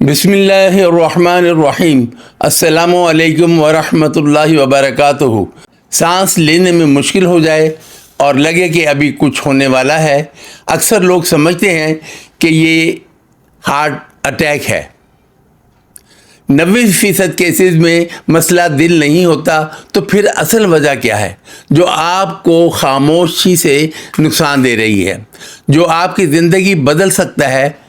बिस्मिल्लाहिर्रहमानिर्रहीम। अस्सलामु अलैकुम वरहमतुल्लाहि वबरकातुहू। सांस लेने में मुश्किल हो जाए और लगे कि अभी कुछ होने वाला है, अक्सर लोग समझते हैं कि ये हार्ट अटैक है। 90% केसेस में मसला दिल नहीं होता, तो फिर असल वजह क्या है जो आपको खामोशी से नुकसान दे रही है, जो आपकी ज़िंदगी बदल सकता है।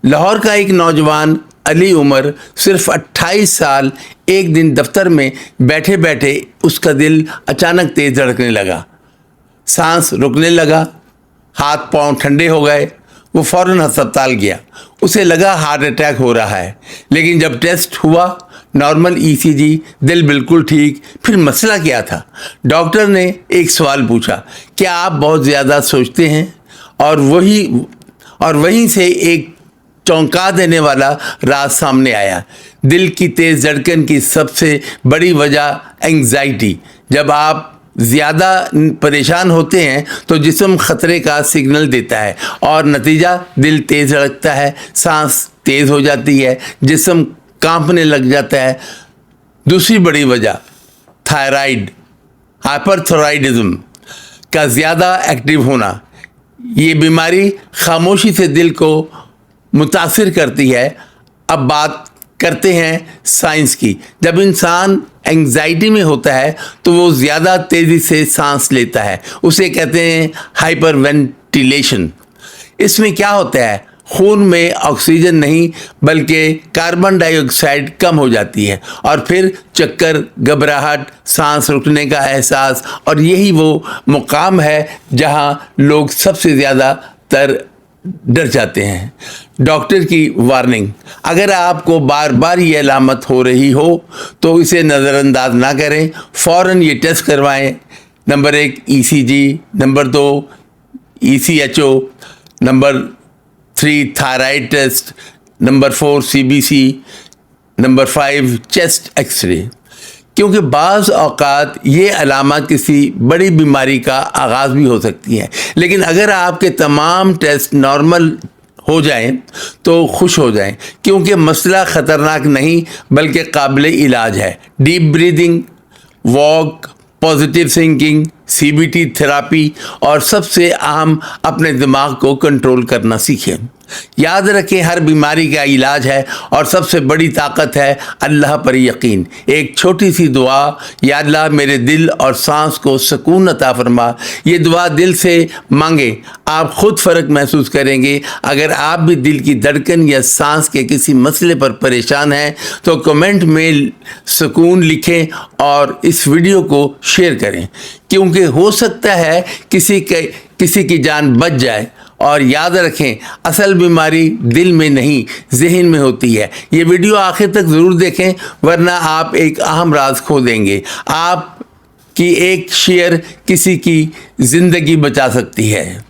लाहौर का एक नौजवान अली उमर सिर्फ 28 साल एक दिन दफ्तर में बैठे बैठे उसका दिल अचानक तेज़ धड़कने लगा, सांस रुकने लगा, हाथ पांव ठंडे हो गए। वो फ़ौरन अस्पताल गया। उसे लगा हार्ट अटैक हो रहा है, लेकिन जब टेस्ट हुआ नॉर्मल ECG, दिल बिल्कुल ठीक। फिर मसला क्या था? डॉक्टर ने एक सवाल पूछा, क्या आप बहुत ज़्यादा सोचते हैं? और वहीं से एक चौंका देने वाला राज सामने आया। दिल की तेज़ धड़कन की सबसे बड़ी वजह एंग्जाइटी। जब आप ज़्यादा परेशान होते हैं तो जिस्म ख़तरे का सिग्नल देता है और नतीजा दिल तेज़ धड़कता है, सांस तेज़ हो जाती है, जिस्म कांपने लग जाता है। दूसरी बड़ी वजह थायराइड, हाइपरथायराइडिज्म का ज़्यादा एक्टिव होना। ये बीमारी खामोशी से दिल को मुतासिर करती है। अब बात करते हैं साइंस की। जब इंसान एंग्जाइटी में होता है तो वो ज़्यादा तेज़ी से सांस लेता है, उसे कहते हैं हाइपरवेंटिलेशन। इसमें क्या होता है? खून में ऑक्सीजन नहीं बल्कि कार्बन डाइऑक्साइड कम हो जाती है और फिर चक्कर, घबराहट, सांस रुकने का एहसास। और यही वो मुकाम है जहाँ लोग सबसे ज़्यादा डर जाते हैं। डॉक्टर की वार्निंग, अगर आपको बार बार ये अलामत हो रही हो तो इसे नज़रअंदाज ना करें, फ़ौरन ये टेस्ट करवाएं। Number 1 ECG, number 2 ECHO, number 3 thyroid test, number 4 CBC, number 5 chest xray. क्योंकि बाज़ औक़ात ये अलामत किसी बड़ी बीमारी का आगाज़ भी हो सकती हैं। लेकिन अगर आपके तमाम टेस्ट नॉर्मल हो जाएं तो खुश हो जाएं, क्योंकि मसला ख़तरनाक नहीं बल्कि काबिल इलाज है। Deep breathing, walk, positive thinking, CBT therapy और सबसे अहम अपने दिमाग को कंट्रोल करना सीखें। याद रखें, हर बीमारी का इलाज है और सबसे बड़ी ताकत है अल्लाह पर यकीन। एक छोटी सी दुआ, या अल्लाह मेरे दिल और सांस को सुकून अता फरमा। ये दुआ दिल से मांगे, आप खुद फ़र्क महसूस करेंगे। अगर आप भी दिल की धड़कन या सांस के किसी मसले पर परेशान हैं तो कमेंट में सुकून लिखें और इस वीडियो को शेयर करें, क्योंकि हो सकता है किसी की जान बच जाए। और याद रखें, असल बीमारी दिल में नहीं ज़हन में होती है। ये वीडियो आखिर तक ज़रूर देखें, वरना आप एक अहम राज खो देंगे। आपकी एक शेयर किसी की ज़िंदगी बचा सकती है।